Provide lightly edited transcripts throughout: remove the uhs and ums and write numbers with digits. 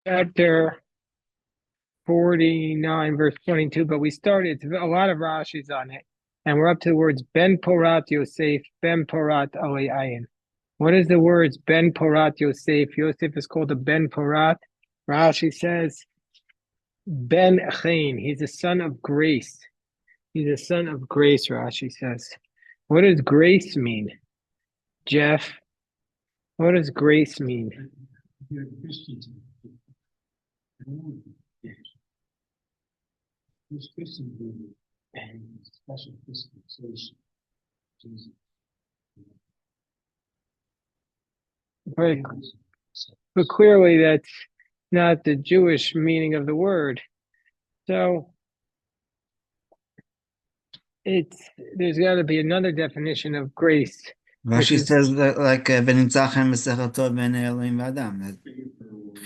chapter 49, verse 22, but we started a lot of Rashi's on it. And we're up to the words Ben Porat Yosef, Ben Porat Ali Ayin. What is the words Ben Porat Yosef? Yosef is called a Ben Porat. Rashi says Ben Chain. He's a son of grace. He's a son of grace, Rashi says. What does grace mean? Jeff, what does grace mean? Special dispensation. But clearly that's not the Jewish meaning of the word. So there's got to be another definition of grace. Rashi says that like "V'nimtzachem b'sechato b'nei Elohim v'Adam." That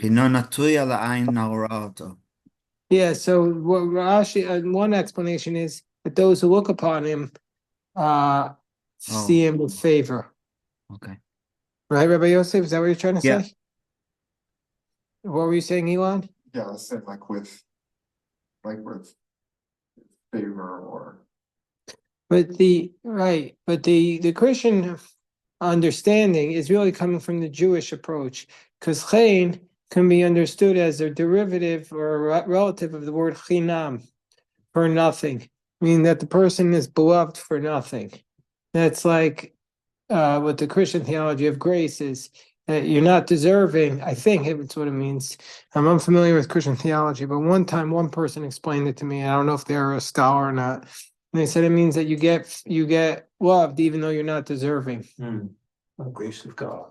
chino natui ala ayin na'ora oto. Yeah. So what Rashi, one explanation is that those who look upon him, see him with favor. Okay. Right, Rabbi Yosef? Is that what you're trying to Yeah. say? What were you saying, Elon? Yeah, I said with favor or. But the Christian understanding is really coming from the Jewish approach, because chen can be understood as a derivative or a relative of the word chinam, for nothing, meaning that the person is beloved for nothing. That's like what the Christian theology of grace is. You're not deserving. I think it's what it means. I'm unfamiliar with Christian theology, but one time one person explained it to me. I don't know if they're a scholar or not. And they said it means that you get loved even though you're not deserving. The grace of God.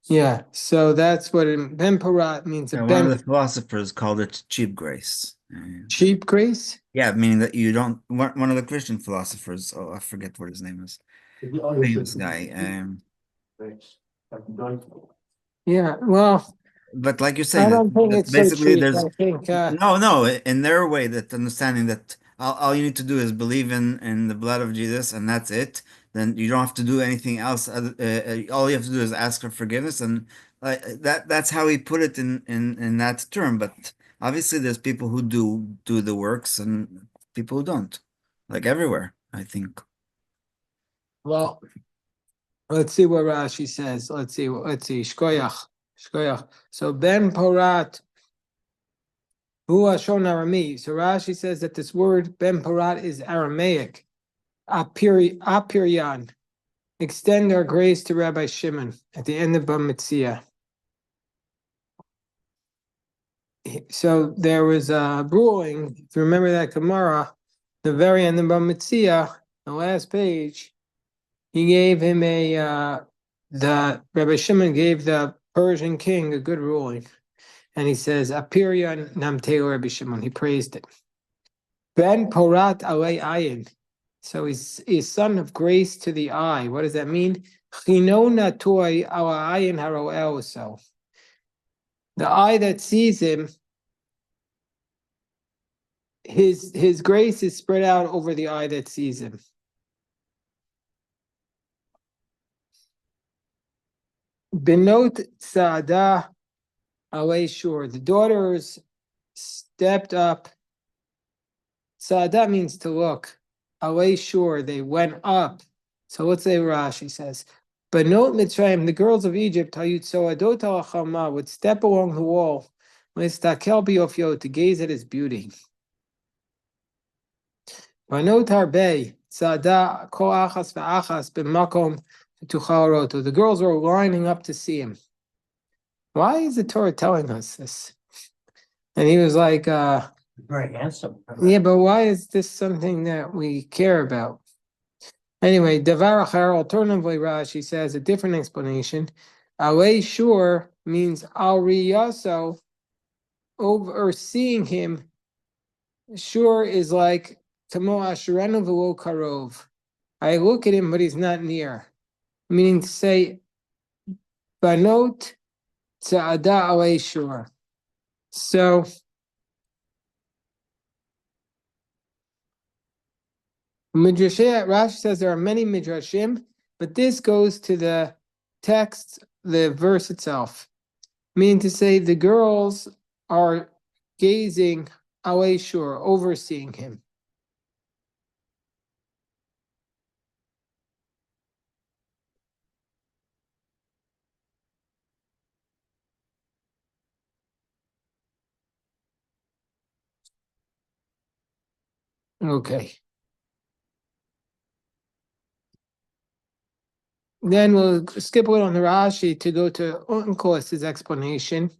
Yeah, so that's what Ben Parat means. And one of the philosophers called it cheap grace. Cheap grace? Yeah, meaning that you don't. One of the Christian philosophers. Oh, I forget what his name is. Famous guy. Yeah, well, But like you say, I don't think it's so basically cheap. there's I think no, in their way, that understanding that all you need to do is believe in the blood of Jesus, and that's it. Then you don't have to do anything else. All you have to do is ask for forgiveness, and that's how he put it in that term. But obviously, there's people who do the works, and people who don't, like everywhere, I think. well, let's see what Rashi says. Let's see. Shkoyach. So Ben Porat, Hu Ashon Arami. So Rashi says that this word Ben Porat is Aramaic. Apiryan. Extend our grace to Rabbi Shimon at the end of Bamitzia. So there was a ruling. If you remember that Gemara, the very end of Bamitzia, the last page, he gave him the Rabbi Shimon gave the Persian king a good ruling. And he says, Apiryan Namteo Rabbi Shimon. He praised it. Ben Porat Alei Ayin. So he's son of grace to the eye. What does that mean? Chino Natoi Ala Ayin Haroel. So the eye that sees him, his grace is spread out over the eye that sees him. Benot Saada Alei Shur. The daughters stepped up. Saada means to look. Alei Shur, they went up. So let's say Rashi says, Benot Mitzrayim, the girls of Egypt, Hayutzoadot al-Chama, would step along the wall, Mistakel biofyo, to gaze at his beauty. Benot Harbei, Saada Ko Achas V'Achas B'Makom Tucharoto. The girls were lining up to see him. Why is the Torah telling us this? And he was like, very handsome. yeah, but why is this something that we care about? Anyway, Davar Achar, alternatively, Rashi says a different explanation. Alei Shur means Al Riyaso, overseeing him. Shur is like Tamo Asherenu V'lo Karov. I look at him, but he's not near. Meaning to say, Banot Tza'ada Alei Shur. So, Midrashim, Rashi says there are many midrashim, but this goes to the text, the verse itself. Meaning to say the girls are gazing away shore, overseeing him. Okay. Then we'll skip a little on the Rashi to go to Onkelos' explanation.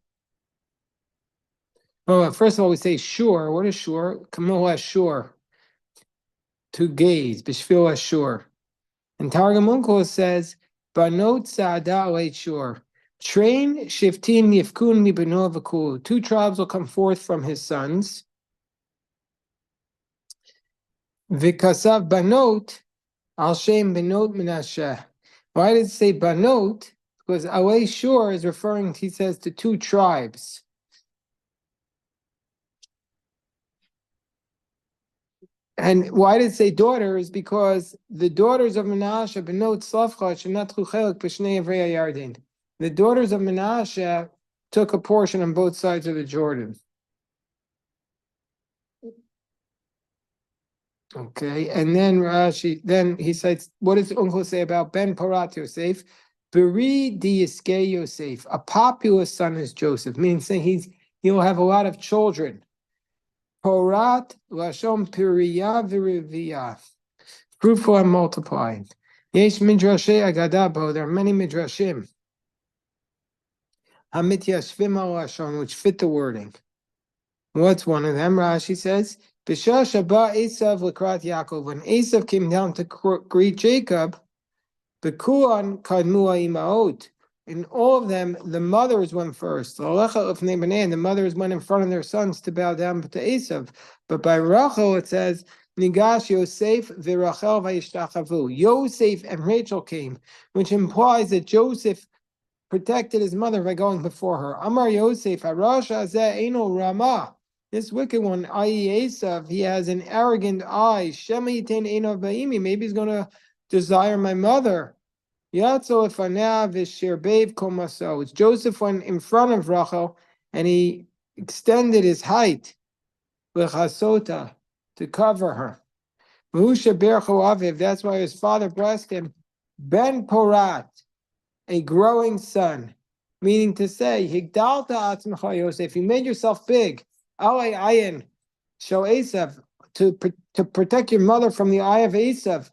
Oh, first of all, we say shore. What is shore? Kamo shore. To gaze. Bishvil shore. And Targum Onkelos says, Banot Sa'ada Aleit shore. Train Shiftin Yifkun Mi Beno V'kul. 2 tribes will come forth from his sons. V'kasav Banot Al Shem Benot Menashe. Why did it say Banot? Because Alei Shor is referring, he says, to 2 tribes. And why did it say daughters? Because the daughters of Menashe, Benot Slavcha, Shenatchu Chelik B'shnei Evrei Yarden. The daughters of Menashe took a portion on both sides of the Jordan. Okay, and then Rashi, then he cites, what does Uncle say about Ben Porat Yosef? Beri di Yiskei Yosef, a populous son is Joseph, meaning saying he'll have a lot of children. Porat Lashon Piriya V'Riviyah, fruitful and multiplying. Yesh Midrashei Agadabo, there are many Midrashim. Hamit Yashvim Al Lashon, which fit the wording. What's one of them? Rashi says, B'shah Shabbat Esav L'krat Yaakov. When Esav came down to greet Jacob, B'kulan Kadmua Imaot. In all of them, the mothers went first. And the mothers went in front of their sons to bow down to Esav. But by Rachel it says, Nigash Yosef v'Rachel v'yishtachavu. Yosef and Rachel came, which implies that Joseph protected his mother by going before her. Amar Yosef, Harasha Zeh Eino Rama. This wicked one, i.e. Esav, he has an arrogant eye. Shema Yitain Eino Ba'imi. Maybe he's going to desire my mother. Yatzo Efaneh v'Shirbev Komaso. It's Joseph went in front of Rachel and he extended his height l'chasota, to cover her. Mehusha Bercho Aviv. That's why his father blessed him. Ben Porat, a growing son, meaning to say, Higdalta Atzmecha Yosef, you made yourself big. Alei Ayin, show Esav, to protect your mother from the eye of Esav.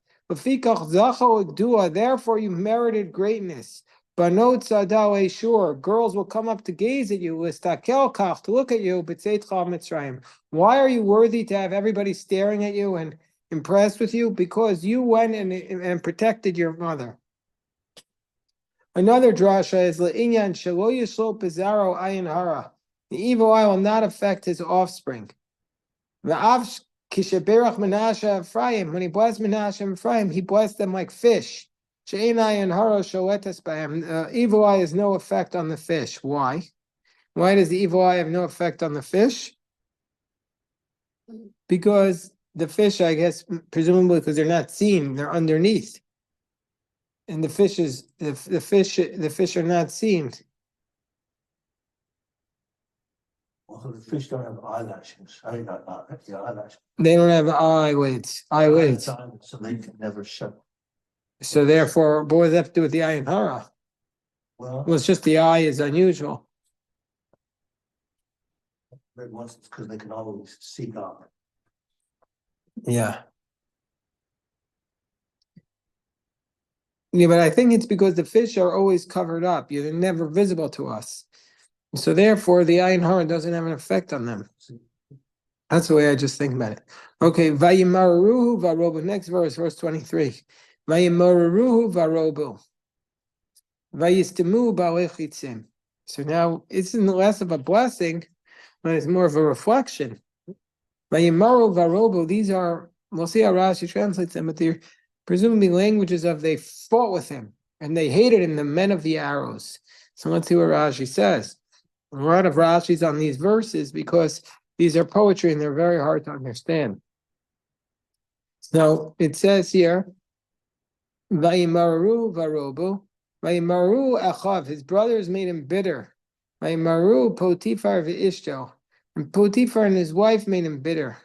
Therefore you merited greatness. Banot Sadal Eshur, girls will come up to gaze at you, Listakel Kach, to look at you, B'tzeitcha Mitzrayim. Why are you worthy to have everybody staring at you and impressed with you? Because you went and protected your mother. Another drasha is Le'inyan Shelo Yishlo Pizaro Ayin Hara. The evil eye will not affect his offspring. V'av Kisheberach Menashe Ephraim. When he blessed Menashe and Ephraim, he blessed them like fish. She'ein Ayin Hara Sholetes B'hem. Evil eye has no effect on the fish. Why? Why does the evil eye have no effect on the fish? Because the fish, I guess, presumably because they're not seen, they're underneath. And the fish are not seen. Well, the fish don't have eyelashes. I mean, not the eyelashes. They don't have eyelids. So they can never show. So therefore, what does that have to do with the eye and hara? Well, Well, it's just the eye is unusual. once it's because they can always see God. Yeah. Yeah, but I think it's because the fish are always covered up. They're never visible to us. So therefore, the ayin hara doesn't have an effect on them. That's the way I just think about it. Okay, vayimaruhu varobu. Next verse 23. Vayimaruhu varobu. Vayistimu ba'alechitzim. So now it's less of a blessing, but it's more of a reflection. Vayimaru varobu. These are, we'll see how Rashi translates them, but they're presumably languages of they fought with him and they hated him, the men of the arrows. So let's see what Rashi says. A lot of Rashi's on these verses because these are poetry and they're very hard to understand. So it says here, Vayimaru varobu, Vayimaru achav, his brothers made him bitter. Maru Potiphar v'ishto. And Potiphar and his wife made him bitter.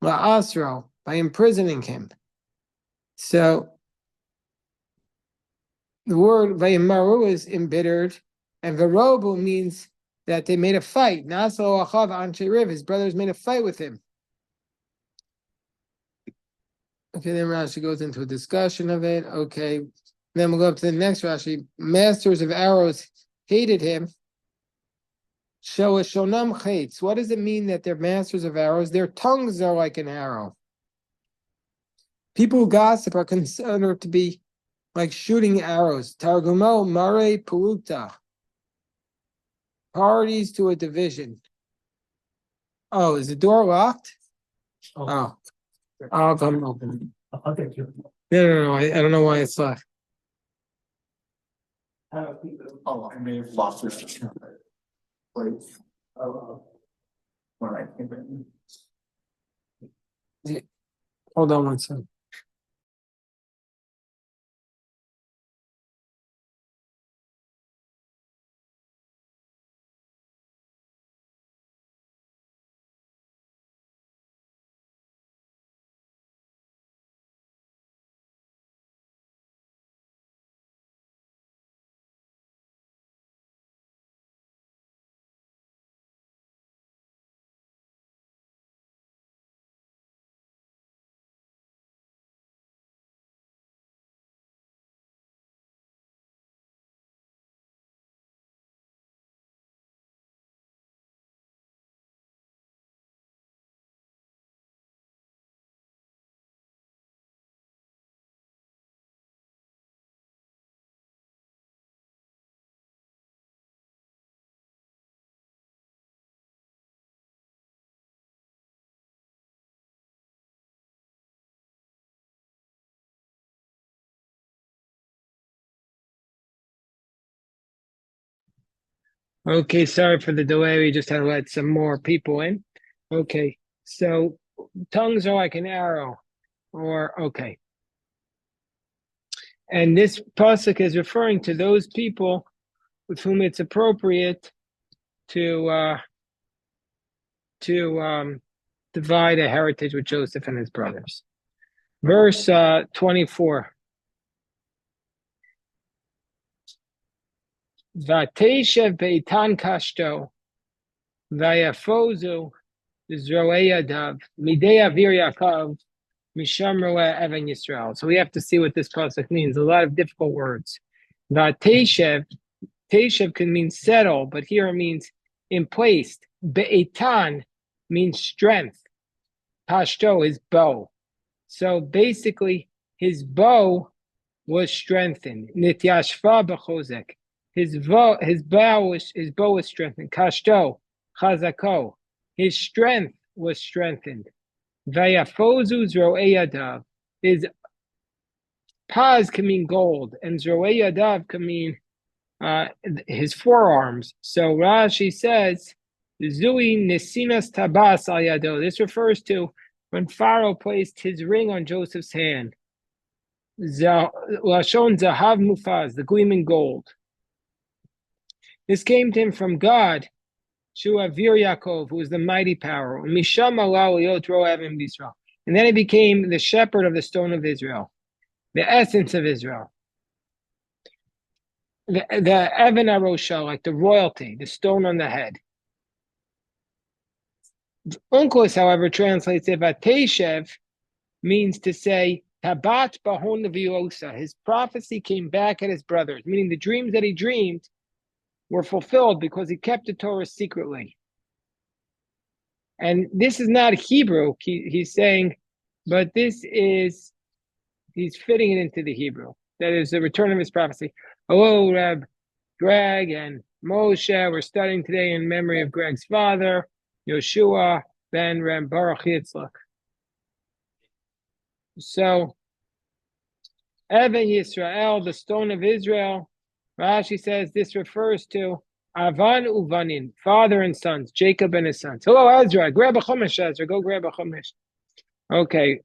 La'asro, by imprisoning him. So the word Vayimaru is embittered, and Verobu means that they made a fight. Naso Achav Anshe Riv, his brothers made a fight with him. Okay, then Rashi goes into a discussion of it. Okay, then we'll go up to the next Rashi. Masters of arrows hated him. Shonam hates. What does it mean that they're masters of arrows? Their tongues are like an arrow. People who gossip are considered to be like shooting arrows. Targumo mare puluta. Parties to a division. Oh, is the door locked? Oh, I'll come open. I'll get you. No. I don't know why it's locked. Oh, I may have lost this. Place. When I came in. Hold on one second. Okay, sorry for the delay. We just had to let some more people in. Okay, so tongues are like an arrow, or okay. And this pasuk is referring to those people with whom it's appropriate to divide a heritage with Joseph and his brothers. Verse 24. Vateshev beitan kashto, vayafozu zroeyadav, midei avir Yaakov, misham roeh even Yisrael. So we have to see what this pasuk means. A lot of difficult words. Vateshev, teshev can mean settle, but here it means in place. Beitan means strength. Kashto is bow. So basically, his bow was strengthened. Nityashva b'chozek. His bow was strengthened. Kashto, chazako. His strength was strengthened. Vayafozu zroeyadav. His paz can mean gold, and zroeyadav can mean his forearms. So Rashi says, Zui nesinas tabas al yado. This refers to when Pharaoh placed his ring on Joseph's hand. Lashon zahav mufaz, the gleaming gold. This came to him from God, Shu Avir Yaakov, who was the mighty power. Misham alal liot roeh even Yisrael. And then he became the shepherd of the stone of Israel, the essence of Israel. The Even HaRosha, like the royalty, the stone on the head. Onkelos, however, translates it, Vateshev means to say, Tabat Bahon Viosa. His prophecy came back at his brothers, meaning the dreams that he dreamed were fulfilled because he kept the Torah secretly. And this is not Hebrew, he's saying, but this is, he's fitting it into the Hebrew. That is the return of his prophecy. Hello, Reb Greg and Moshe. We're studying today in memory of Greg's father, Yoshua ben Reb Baruch Yitzchak. So, Even Yisrael, the stone of Israel, Rashi says this refers to Avan Uvanin, father and sons, Jacob and his sons. Hello, Ezra. Grab a chumash, Ezra. Go grab a chumash. Okay.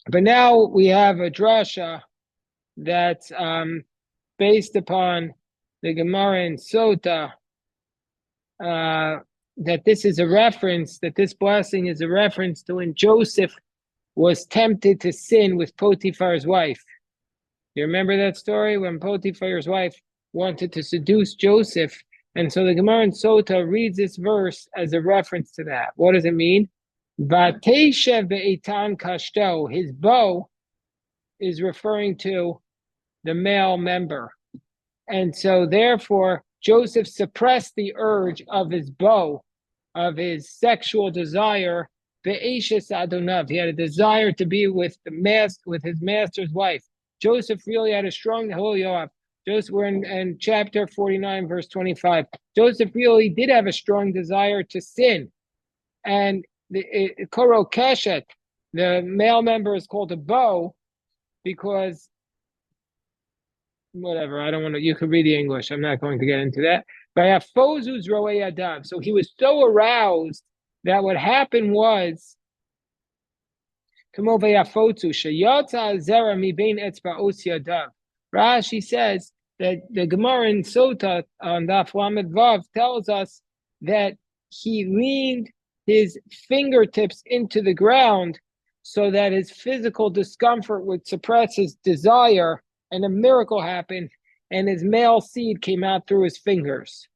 But now we have a drasha that's based upon the Gemara in Sota, that this is a reference, that this blessing is a reference to when Joseph was tempted to sin with Potiphar's wife. You remember that story when Potiphar's wife wanted to seduce Joseph? And so the Gemara in Sota reads this verse as a reference to that. What does it mean? Vateshev be'etan kashto. His bow is referring to the male member. And so therefore, Joseph suppressed the urge of his bow, of his sexual desire, be'eshes adonav. He had a desire to be with his master's wife. Joseph really had a strong, Joseph, we're in chapter 49, verse 25. Joseph really did have a strong desire to sin. And the Koro Keshet, the male member, is called a bow because, whatever, I don't want to, you could read the English. I'm not going to get into that. So he was so aroused that what happened was, Rashi says that the Gemara in Sota on Daf Lamed Vav tells us that he leaned his fingertips into the ground so that his physical discomfort would suppress his desire, and a miracle happened, and his male seed came out through his fingers.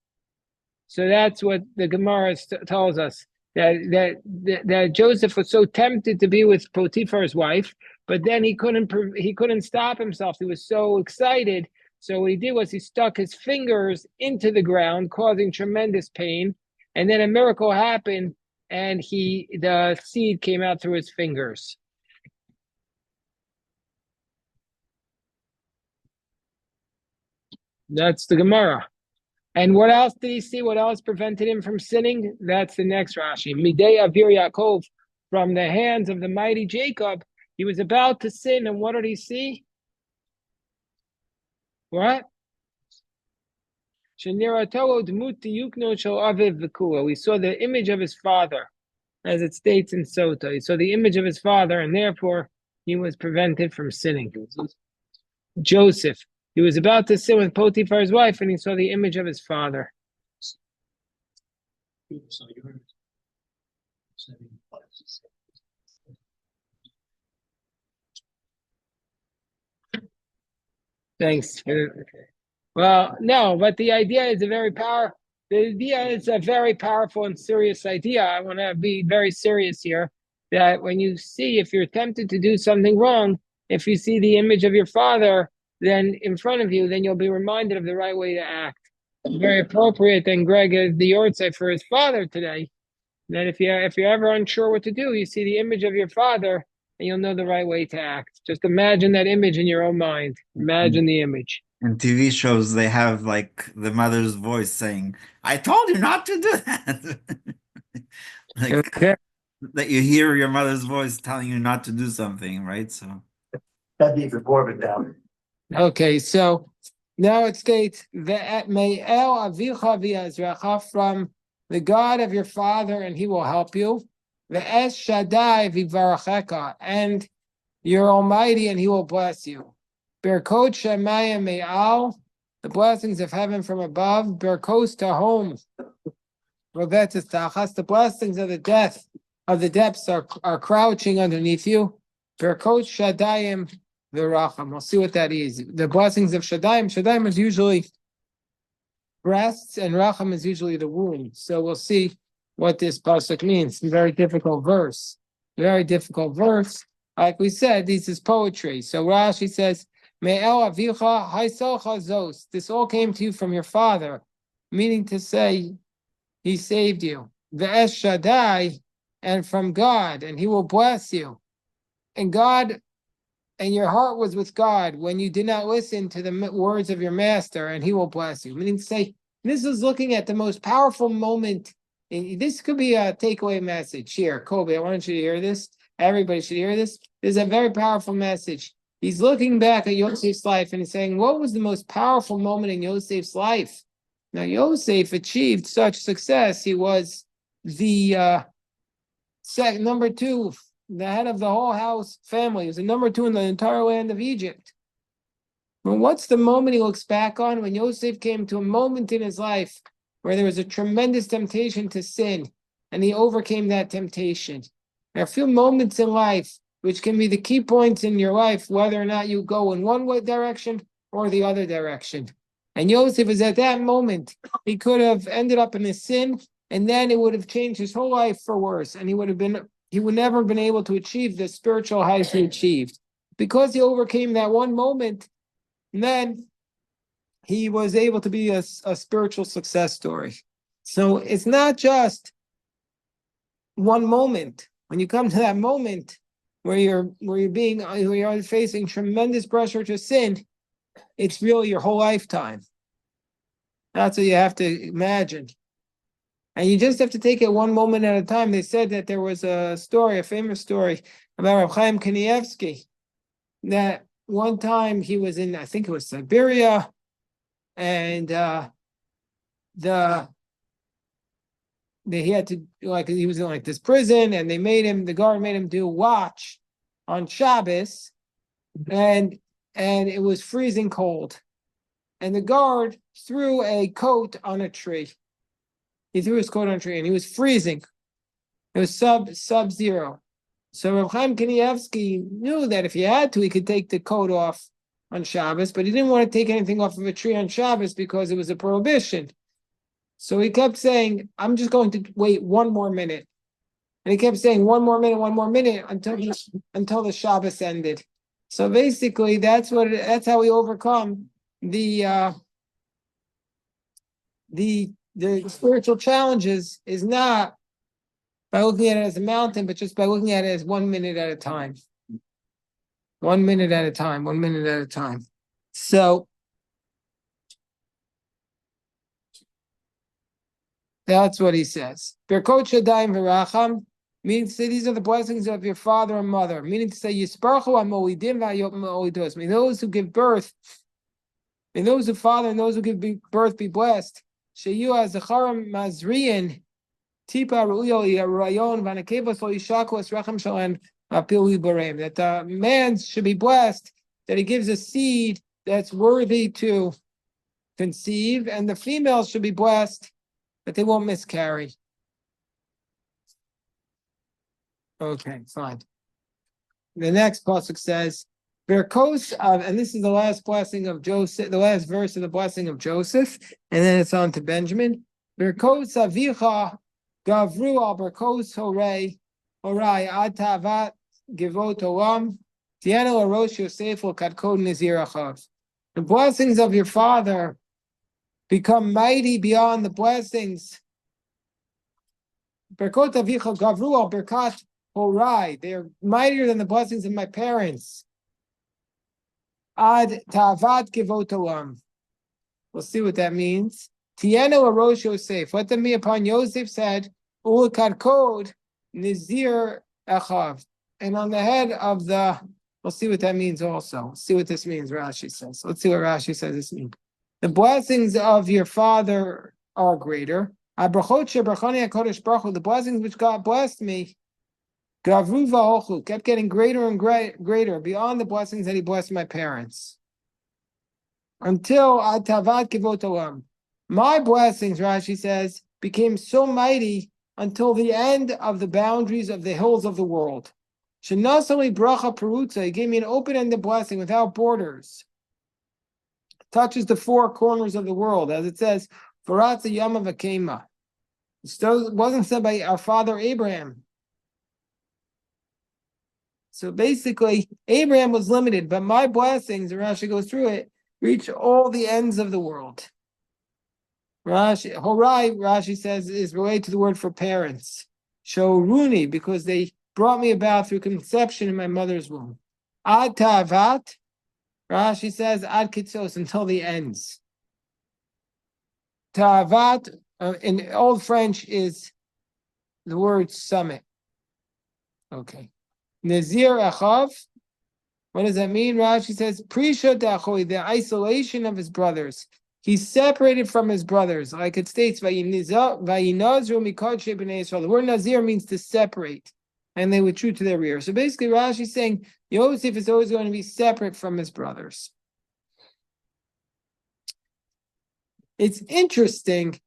So that's what the Gemara tells us, that Joseph was so tempted to be with Potiphar's wife, but then he couldn't stop himself. He was so excited. So what he did was he stuck his fingers into the ground, causing tremendous pain, and then a miracle happened, and the seed came out through his fingers. That's the Gemara. And what else did he see? What else prevented him from sinning? That's the next Rashi. Midei Avir Yaakov, from the hands of the mighty Jacob, he was about to sin, and what did he see? What? We saw the image of his father, as it states in Sota. He saw the image of his father, and therefore he was prevented from sinning. Joseph, he was about to sin with Potiphar's wife, and he saw the image of his father. Thanks. Well, no, but the idea is a very powerful and serious idea. I want to be very serious here, that when you see, if you're tempted to do something wrong, if you see the image of your father then in front of you, then you'll be reminded of the right way to act. Very appropriate. And Greg is the yortzei for his father today. That if you're ever unsure what to do, you see the image of your father, and you'll know the right way to act. Just imagine that image in your own mind. Imagine the image. In TV shows, they have like the mother's voice saying, "I told you not to do that." Okay. That you hear your mother's voice telling you not to do something, right? So That'd be even more of a doubt. Okay, so now it states that may El Avicha v'Azracha, from the God of your father, and he will help you. The Es Shaddai v'Varacheka, and your Almighty, and he will bless you. Berkot Shemayim Me'al, the blessings of heaven from above. Berkos Tahom, the blessings of the depths are crouching underneath you. Berkot Shaddayim v'Racham. We'll see what that is. The blessings of Shaddayim. Shaddayim is usually breasts, and Racham is usually the womb. So we'll see what this pasuk means. It's a very difficult verse. Very difficult verse. Like we said, this is poetry. So Rashi says, Me'el avicha haisocha zos. This all came to you from your father, meaning to say, he saved you. Ve'es Shaddai, and from God, and he will bless you. And God, and your heart was with God when you did not listen to the words of your master, and he will bless you. Meaning to say, this is looking at the most powerful moment. This could be a takeaway message here. Kobe, I want you to hear this. Everybody should hear this. This is a very powerful message. He's looking back at Yosef's life and he's saying, what was the most powerful moment in Yosef's life? Now, Yosef achieved such success. He was the number 2, the head of the whole house family. He was the number 2 in the entire land of Egypt. Well, what's the moment he looks back on? When Yosef came to a moment in his life where there was a tremendous temptation to sin, and he overcame that temptation. There are a few moments in life which can be the key points in your life, whether or not you go in one direction or the other direction. And Yosef is at that moment, he could have ended up in a sin, and then it would have changed his whole life for worse, and he would never have been able to achieve the spiritual heights he achieved. Because he overcame that one moment, and then he was able to be a spiritual success story. So it's not just one moment. When you come to that moment where you're facing tremendous pressure to sin, it's really your whole lifetime. That's what you have to imagine. And you just have to take it one moment at a time. They said that there was a famous story about Rav Chaim Kanievsky, that one time he was in, I think it was Siberia, and he had to, like, he was in like this prison, and the guard made him do watch on Shabbos, and it was freezing cold, and the guard threw a coat on a tree. He threw his coat on a tree, and he was freezing. It was sub-zero. So Rav Chaim Kanievsky knew that if he had to, he could take the coat off on Shabbos, but he didn't want to take anything off of a tree on Shabbos because it was a prohibition. So he kept saying, I'm just going to wait one more minute. And he kept saying one more minute until the Shabbos ended. So basically that's how we overcome the spiritual challenges, is not by looking at it as a mountain, but just by looking at it as 1 minute at a time. 1 minute at a time, 1 minute at a time. So that's what he says. Birkot Shadayim V'racham, meaning to say these are the blessings of your father and mother. Meaning to say Yisparchu HaMolidim V'Hayot Molidos. May those who give birth, may those who father and those who give birth be blessed. Sheyu HaZacharim Mazriyin Tipa Ru'yo Rayon V'Anakevos Lo Yishaku Esracham Shalan Apil Yibarem. That the man should be blessed, that he gives a seed that's worthy to conceive, and the female should be blessed that they won't miscarry. Okay, fine. The next pasuk says, "Berkos," and this is the last blessing of Joseph, the last verse of the blessing of Joseph, and then it's on to Benjamin. Berkos avicha gavru al berkos horai ad tavat givot olam tienu arosh Yosef ul kadkod nizir achav. The blessings of your father become mighty beyond the blessings. Berkot avicha gavru al berkat horai. They are mightier than the blessings of my parents. Ad tavat givot olam. We'll see what that means. Tienu arosh Yosef. Let them be upon Yosef's head. Ul kadkod nizir achav. And on the head of the. We'll see what that means also. Let's see what this means, Rashi says. Let's see what Rashi says this means. The blessings of your father are greater. The blessings which God blessed me, kept getting greater and greater beyond the blessings that he blessed my parents. Until Atavat Kivot Olam. My blessings, Rashi says, became so mighty until the end of the boundaries of the hills of the world. Shenasali Bracha Perutza, he gave me an open-ended blessing without borders. Touches the four corners of the world, as it says, Faratza Yama Vakema. It wasn't said by our father Abraham. So basically, Abraham was limited, but my blessings, and Rashi goes through it, reach all the ends of the world. Horai, Rashi says, is related to the word for parents. Shoruni, because they brought me about through conception in my mother's womb. Ad Tavat, Rashi says, Ad Kitzos, until the ends. Tavat, in Old French, is the word summit. Okay. Nazir Achav, what does that mean? Rashi says, Prisha Dachoi, the isolation of his brothers. He's separated from his brothers. Like it states, Vayinazru Mikadshei B'nai Yisrael. The word Nazir means to separate, and they were true to their rear. So basically, Rashi is saying, Yosef is always going to be separate from his brothers. it's interesting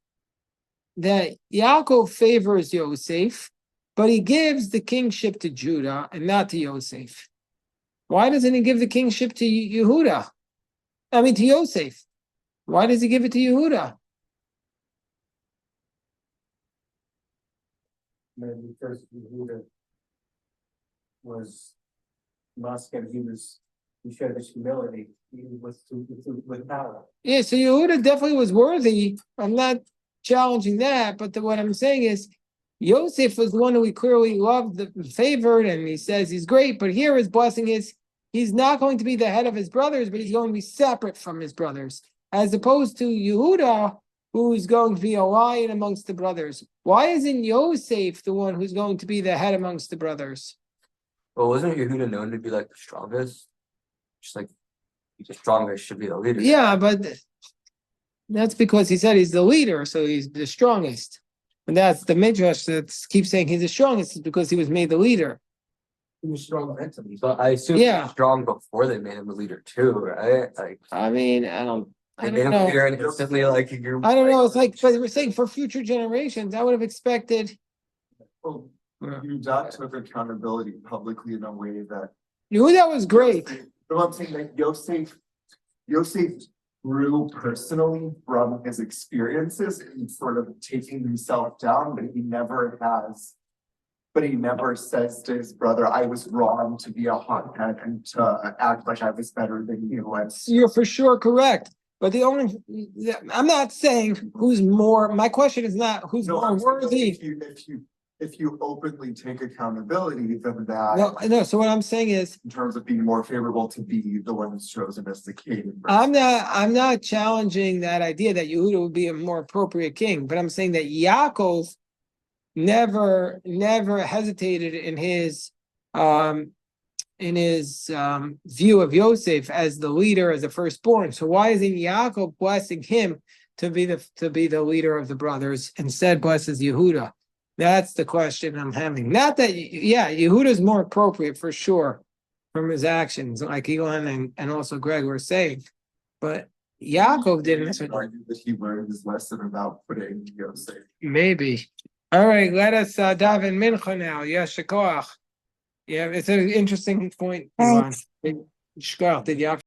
that Yaakov favors Yosef, but he gives the kingship to Judah and not to Yosef. Why doesn't he give the kingship to Yehuda? I mean, to Yosef. Why does he give it to Yehuda? Maybe because Yehuda was Musk and he showed his humility. He was with power. Yeah, so Yehuda definitely was worthy. I'm not challenging that, but what I'm saying is Yosef was the one who he clearly loved, favored, and he says he's great, but here his blessing is he's not going to be the head of his brothers, but he's going to be separate from his brothers, as opposed to Yehuda, who's going to be a lion amongst the brothers. Why isn't Yosef the one who's going to be the head amongst the brothers? Well, wasn't Yehuda known to be like the strongest? Just like the strongest should be the leader. Yeah, but that's because he said he's the leader, so he's the strongest. And that's the midrash that keeps saying he's the strongest is because he was made the leader. He was strong mentally. But I assume he Yeah. was strong before they made him the leader too, right? Like I mean, I they don't made him know. leader and instantly like you're. I don't know. It's like, but we're saying for future generations, I would have expected. Well, Judah took accountability publicly in a way that. Yehuda was great. But I'm saying that Yosef grew personally from his experiences and sort of taking himself down, but he never says to his brother, I was wrong to be a hothead and to act like I was better than you. And You're for sure correct. But I'm not saying who's more. My question is not who's no, more I'm saying worthy. if you openly take accountability, then that No. So what I'm saying is, in terms of being more favorable to be the one who's chosen as the king. I'm not challenging that idea that Yehuda would be a more appropriate king, but I'm saying that Yaakov never hesitated in his view of Yosef as the leader, as the firstborn. So why isn't Yaakov blessing him to be the leader of the brothers, instead blesses Yehuda? That's the question I'm having. Not that, Yehuda is more appropriate for sure from his actions, like Elon and also Greg were saying. But Yaakov didn't. argue that he learned his lesson about putting Yosef. Maybe. All right, let us daven mincha now. Yes, shkoach. Yeah, it's an interesting point, Elon. Shkoach, did you have